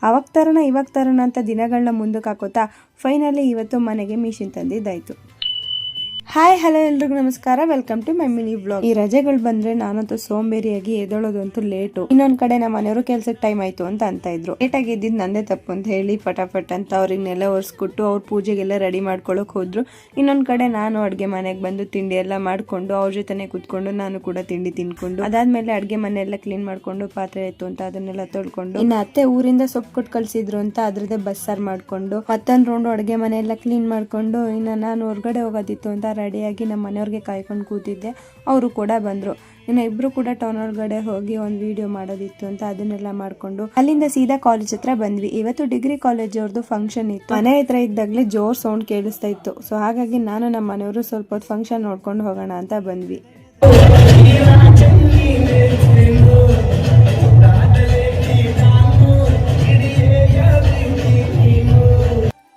ಅವಾಗ ತರೋಣ ಇವಾಗ ತರೋಣ ಅಂತ ದಿನಗಳನ್ನ ಮುಂದಕ್ಕೆ ಹಾಕೋತಾ ಫೈನಲಿ ಇವತ್ತು ಮನೆಗೆ ಮಿಷಿನ್ ತಂದಿದ್ದಾಯಿತು. ಹಾಯ್ ಹಲೋ ಎಲ್ರಿಗೂ ನಮಸ್ಕಾರ, welcome to my mini vlog. ಈ ರಜೆಗಳು ಬಂದ್ರೆ ನಾನಂತೂ ಸೋಂಬೇರಿಯಾಗಿ ಎದೊಳೋದಂತೂ ಲೇಟು. ಇನ್ನೊಂದ್ ಕಡೆ ನಮ್ಮ ಮನೆಯವರು ಕೆಲ್ಸಕ್ಕೆ ಟೈಮ್ ಆಯ್ತು ಅಂತ ಇದ್ರು. ಲೇಟ್ ಆಗಿ ಇದ್ದಿದ್ದು ನಂದೇ ತಪ್ಪು ಅಂತ ಹೇಳಿ ಫಟಾಫಟ್ ಅಂತ ಅವ್ರಿಗೆ ನೆಲ ಒರೆಸ್ಕೊಟ್ಟು ಅವ್ರ ಪೂಜೆಗೆಲ್ಲ ರೆಡಿ ಮಾಡ್ಕೊಳಕ್ ಹೋದ್ರು. ಇನ್ನೊಂದ್ ಕಡೆ ನಾನು ಅಡ್ಗೆ ಮನೆಗೆ ಬಂದು ತಿಂಡಿ ಎಲ್ಲ ಮಾಡ್ಕೊಂಡು ಅವ್ರ ಜೊತೆನೆ ಕುತ್ಕೊಂಡು ನಾನು ಕೂಡ ತಿಂಡಿ ತಿನ್ಕೊಂಡು ಅದಾದ್ಮೇಲೆ ಅಡ್ಗೆ ಮನೆ ಎಲ್ಲ ಕ್ಲೀನ್ ಮಾಡ್ಕೊಂಡು ಪಾತ್ರೆ ಇತ್ತು ಅಂತ ಅದನ್ನೆಲ್ಲ ತೊಳ್ಕೊಂಡು ಇನ್ನು ಅತ್ತೆ ಊರಿಂದ ಸೊಪ್ಪು ಕೊಟ್ಟು ಕಳ್ಸಿದ್ರು ಅಂತ ಅದ್ರದ್ದೇ ಬಸ್ಸಾರ್ ಮಾಡ್ಕೊಂಡು ಮತ್ತೊಂದು ರೌಂಡ್ ಅಡ್ಗೆ ಮನೆ ಎಲ್ಲ ಕ್ಲೀನ್ ಮಾಡ್ಕೊಂಡು ಇನ್ನು ನಾನು ಹೊರಗಡೆ ಹೋಗೋದಿತ್ತು ಅಂತ ರೆಡಿಯಾಗಿ ನಮ್ಮ ಮನೆಯವ್ರಿಗೆ ಕಾಯ್ಕೊಂಡು ಕೂತಿದ್ದೆ. ಅವರು ಕೂಡ ಬಂದರು. ಇನ್ನು ಇಬ್ರು ಕೂಡ ಟೌನ್ ಒಳಗಡೆ ಹೋಗಿ ಒಂದು ವಿಡಿಯೋ ಮಾಡೋದಿತ್ತು ಅಂತ ಅದನ್ನೆಲ್ಲ ಮಾಡ್ಕೊಂಡು ಅಲ್ಲಿಂದ ಸೀದಾ ಕಾಲೇಜ್ ಹತ್ರ ಬಂದ್ವಿ. ಇವತ್ತು ಡಿಗ್ರಿ ಕಾಲೇಜ್ ಅವ್ರದ್ದು ಫಂಕ್ಷನ್ ಇತ್ತು. ಮನೆ ಹತ್ರ ಇದ್ದಾಗಲೇ ಜೋರ್ ಸೌಂಡ್ ಕೇಳಿಸ್ತಾ ಇತ್ತು. ಸೊ ಹಾಗಾಗಿ ನಾನು ನಮ್ಮ ಮನೆಯವರು ಸ್ವಲ್ಪ ಹೊತ್ತು ಫಂಕ್ಷನ್ ನೋಡ್ಕೊಂಡು ಹೋಗೋಣ ಅಂತ ಬಂದ್ವಿ.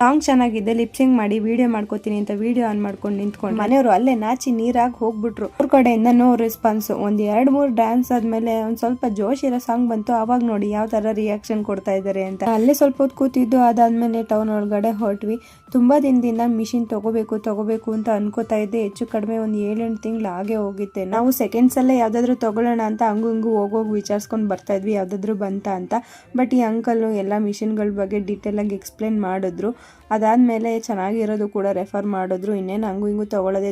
ಸಾಂಗ್ ಚೆನ್ನಾಗಿದೆ, ಲಿಪ್ಸಿಂಗ್ ಮಾಡಿ ವಿಡಿಯೋ ಮಾಡ್ಕೋತೀನಿ ಅಂತ ವಿಡಿಯೋ ಆನ್ ಮಾಡ್ಕೊಂಡು ನಿಂತ್ಕೊಂಡು ಮನೆಯವರು ಅಲ್ಲೇ ನಾಚಿ ನೀರಾಗಿ ಹೋಗ್ಬಿಟ್ರು. ಅವ್ರ ಕಡೆಯಿಂದ ನೋ ರೆಸ್ಪಾನ್ಸ್. ಒಂದ್ 2-3 ಡ್ಯಾನ್ಸ್ ಆದ್ಮೇಲೆ ಒಂದ್ ಸ್ವಲ್ಪ ಜೋಶ್ ಇರೋ ಸಾಂಗ್ ಬಂತು. ಅವಾಗ ನೋಡಿ ಯಾವ ತರ ರಿಯಾಕ್ಷನ್ ಕೊಡ್ತಾ ಇದಾರೆ ಅಂತ. ಅಲ್ಲೇ ಸ್ವಲ್ಪ ಹೊತ್ತು ಕೂತಿದ್ದು. ಅದಾದ್ಮೇಲೆ ಟೌನ್ ಒಳಗಡೆ ಹೊರಟ್ವಿ. ತುಂಬಾ ದಿನದಿಂದ ಮಿಷಿನ್ ತಗೋಬೇಕು ಅಂತ ಅನ್ಕೋತಾ ಇದ್ದೆ. ಹೆಚ್ಚು ಕಡಿಮೆ ಒಂದ್ 7-8 ತಿಂಗಳು ಹಾಗೆ ಹೋಗಿತ್ತೆ. ನಾವು ಸೆಕೆಂಡ್ಸ್ ಅಲ್ಲೇ ಯಾವ್ದಾದ್ರು ತಗೊಳ್ಳೋಣ ಅಂತ ಹಂಗು ಹೋಗೋಗಿ ವಿಚಾರಿಸ್ಕೊಂಡು ಬರ್ತಾ ಇದ್ವಿ ಯಾವ್ದಾದ್ರು ಬಂತ ಅಂತ. ಬಟ್ ಈ ಅಂಕಲ್ ಎಲ್ಲ ಮಿಷಿನ್ಗಳ ಬಗ್ಗೆ ಡೀಟೇಲ್ ಆಗಿ ಎಕ್ಸ್ಪ್ಲೇನ್ ಮಾಡಿದ್ರು. ಅದಾದ್ಮೇಲೆ ಚೆನ್ನಾಗಿರೋದು ಕೂಡ ರೆಫರ್ ಮಾಡಿದ್ರು. ಇನ್ನೇನು ಹಂಗು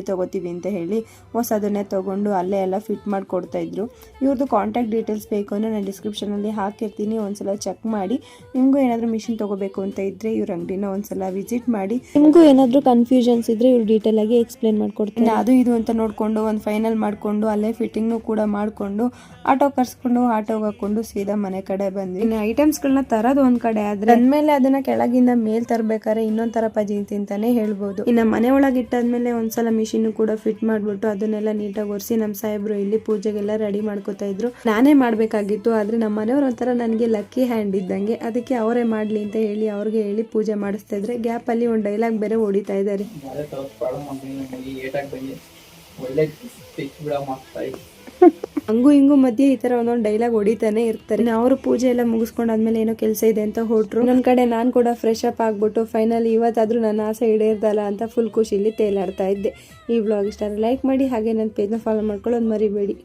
ತಗೋತೀವಿ ಅಂತ ಹೇಳಿ ಹೊಸದನ್ನೇ ತಗೊಂಡು ಅಲ್ಲೇ ಎಲ್ಲ ಫಿಟ್ ಮಾಡಿ ಕೊಡ್ತಾ ಇದ್ರು. ಇವ್ರದ್ದು ಕಾಂಟ್ಯಾಕ್ಟ್ ಡೀಟೇಲ್ಸ್ ಬೇಕು ಅಂದರೆ ನಾನು ಡಿಸ್ಕ್ರಿಪ್ಷನಲ್ಲಿ ಹಾಕಿರ್ತೀನಿ, ಒಂದ್ಸಲ ಚೆಕ್ ಮಾಡಿ. ನಿಮಗೂ ಏನಾದರೂ ಮಿಷಿನ್ ತಗೋಬೇಕು ಅಂತ ಇದ್ರೆ ಇವ್ರ ಅಂಗಡಿನ ಒಂದ್ಸಲ ವಿಸಿಟ್ ಮಾಡಿ. ನಿಮಗೂ ಏನಾದರೂ ಕನ್ಫ್ಯೂಷನ್ಸ್ ಇದ್ರೆ ಇವ್ರು ಡೀಟೇಲ್ ಆಗಿ ಎಕ್ಸ್ಪ್ಲೇನ್ ಮಾಡ್ಕೊಡ್ತೀನಿ. ಅದು ಇದು ಅಂತ ನೋಡ್ಕೊಂಡು ಒಂದು ಫೈನಲ್ ಮಾಡ್ಕೊಂಡು ಅಲ್ಲೇ ಫಿಟ್ಟಿಂಗ್ನು ಕೂಡ ಮಾಡ್ಕೊಂಡು ಆಟೋ ಕರ್ಸ್ಕೊಂಡು ಆಟೋಗೆ ಹಾಕೊಂಡು ಸೀದಾ ಮನೆ ಕಡೆ ಬಂದ್ವಿ. ಇನ್ನು ಐಟಮ್ಸ್ಗಳನ್ನ ತರೋದು ಒಂದ್ ಕಡೆ ಆದ್ರೆ ಅಂದ್ಮೇಲೆ ಅದನ್ನ ಕೆಳಗಿಂದ ಮೇಲ್ ತರಬೇಕಾದ್ರೆ ಇನ್ನೊಂದ್ ತರ ಪಜಿಂತಿ ಅಂತಾನೆ ಹೇಳ್ಬೋದು. ಇನ್ನು ಮನೆ ಒಳಗೆ ಇಟ್ಟಾದ್ಮೇಲೆ ಒಂದ್ಸಲ ಮಿಷಿನ್ ಕೂಡ ಫಿಟ್ ಮಾಡ್ಬಿಟ್ಟು ಅದನ್ನೆಲ್ಲ ನೀಟಾಗಿ ಒರೆಸಿ ನಮ್ಮ ಸಾಹೇಬ್ರು ಇಲ್ಲಿ ಪೂಜೆಗೆಲ್ಲ ರೆಡಿ ಮಾಡ್ಕೋತಾ ಇದ್ರು. ನಾನೇ ಮಾಡ್ಬೇಕಾಗಿತ್ತು, ಆದ್ರೆ ನಮ್ಮ ಮನೆಯವ್ರ ಒಂಥರ ನನಗೆ ಲಕ್ಕಿ ಹ್ಯಾಂಡ್ ಇದ್ದಂಗೆ. ಅದಕ್ಕೆ ಅವರೇ ಮಾಡ್ಲಿ ಅಂತ ಹೇಳಿ ಅವ್ರಿಗೆ ಹೇಳಿ ಪೂಜೆ ಮಾಡಿಸ್ತಾ ಇದ್ರೆ ಗ್ಯಾಪ್ ಅಲ್ಲಿ ಒಂದು ಡೈಲಾಗ್ ಬೇರೆ ಹೊಡಿತಾ ಇದ್ದಾರೆ. ಹಂಗು ಹಿಂಗು ಮಧ್ಯೆ ಈ ತರ ಒಂದೊಂದು ಡೈಲಾಗ್ ಹೊಡಿತಾನೆ ಇರ್ತಾರೆ. ಅವರು ಪೂಜೆ ಎಲ್ಲ ಮುಗಿಸ್ಕೊಂಡಾದ್ಮೇಲೆ ಏನೋ ಕೆಲಸ ಇದೆ ಅಂತ ಹೊರಟ್ರು. ನನ್ನ ಕಡೆ ನಾನು ಕೂಡ ಫ್ರೆಶ್ ಅಪ್ ಆಗ್ಬಿಟ್ಟು ಫೈನಲಿ ಇವತ್ತಾದ್ರೂ ನನ್ನ ಆಸೆ ಈಡೇರ್ದಲ್ಲ ಅಂತ ಫುಲ್ ಖುಷಿಲಿ ತೇಲಾಡ್ತಾ ಇದ್ದೆ. ಈ ವ್ಲಾಗ್ ಇಷ್ಟ ಲೈಕ್ ಮಾಡಿ, ಹಾಗೆ ನನ್ನ ಪೇಜ್ನ ಫಾಲೋ ಮಾಡ್ಕೊಳ್ಳೋದು ಮರಿಬೇಡಿ.